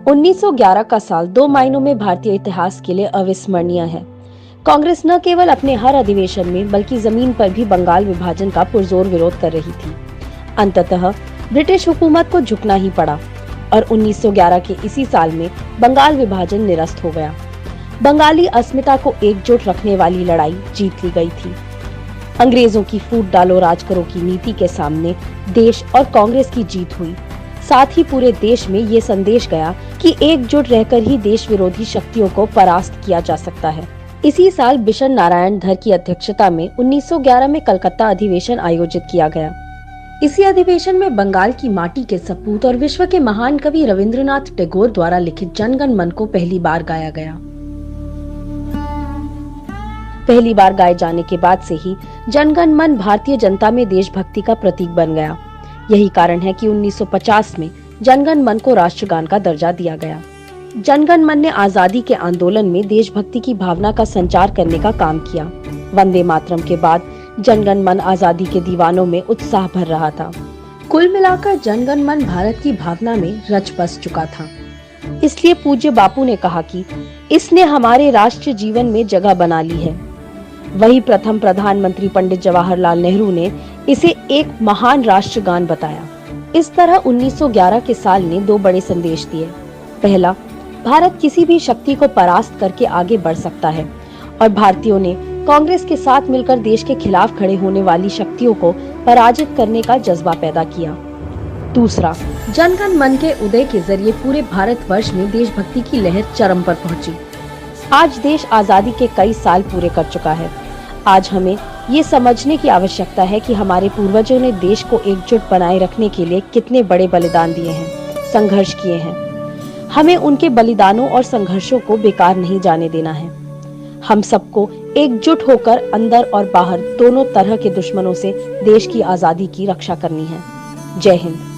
1911 का साल 2 मायनों में भारतीय इतिहास के लिए अविस्मरणीय है। कांग्रेस न केवल अपने हर अधिवेशन में बल्कि जमीन पर भी बंगाल विभाजन का पुरजोर विरोध कर रही थी। अंततः ब्रिटिश हुकूमत को झुकना ही पड़ा और 1911 के इसी साल में बंगाल विभाजन निरस्त हो गया। बंगाली अस्मिता को एकजुट रखने वाली लड़ाई जीत ली गई थी। अंग्रेजों की फूट डालो राज करो की नीति के सामने देश और कांग्रेस की जीत हुई। साथ ही पूरे देश में ये संदेश गया कि एकजुट रहकर ही देश विरोधी शक्तियों को परास्त किया जा सकता है। इसी साल बिशन नारायण धर की अध्यक्षता में 1911 में कलकत्ता अधिवेशन आयोजित किया गया। इसी अधिवेशन में बंगाल की माटी के सपूत और विश्व के महान कवि रविंद्रनाथ टैगोर द्वारा लिखित जनगण मन को पहली बार गाया गया। पहली बार गाए जाने के बाद से ही जनगण मन भारतीय जनता में देशभक्ति का प्रतीक बन गया। यही कारण है कि 1950 में जनगण मन को राष्ट्रगान का दर्जा दिया गया। जनगण मन ने आजादी के आंदोलन में देशभक्ति की भावना का संचार करने का काम किया। वंदे मातरम के बाद जनगण मन आजादी के दीवानों में उत्साह भर रहा था। कुल मिलाकर जनगण मन भारत की भावना में रच बस चुका था। इसलिए पूज्य बापू ने कहा कि इसने हमारे राष्ट्रीय जीवन में जगह बना ली है। वही प्रथम प्रधानमंत्री पंडित जवाहरलाल नेहरू ने इसे एक महान राष्ट्रगान बताया। इस तरह 1911 के साल ने दो बड़े संदेश दिए। पहला, भारत किसी भी शक्ति को परास्त करके आगे बढ़ सकता है और भारतीयों ने कांग्रेस के साथ मिलकर देश के खिलाफ खड़े होने वाली शक्तियों को पराजित करने का जज्बा पैदा किया। दूसरा, जनगण मन के उदय के जरिए पूरे भारतवर्ष में देशभक्ति की लहर चरम पर पहुंची। आज देश आजादी के कई साल पूरे कर चुका है। आज हमें ये समझने की आवश्यकता है कि हमारे पूर्वजों ने देश को एकजुट बनाए रखने के लिए कितने बड़े बलिदान दिए हैं, संघर्ष किए हैं। हमें उनके बलिदानों और संघर्षों को बेकार नहीं जाने देना है। हम सबको एकजुट होकर अंदर और बाहर दोनों तरह के दुश्मनों से देश की आजादी की रक्षा करनी है। जय हिंद।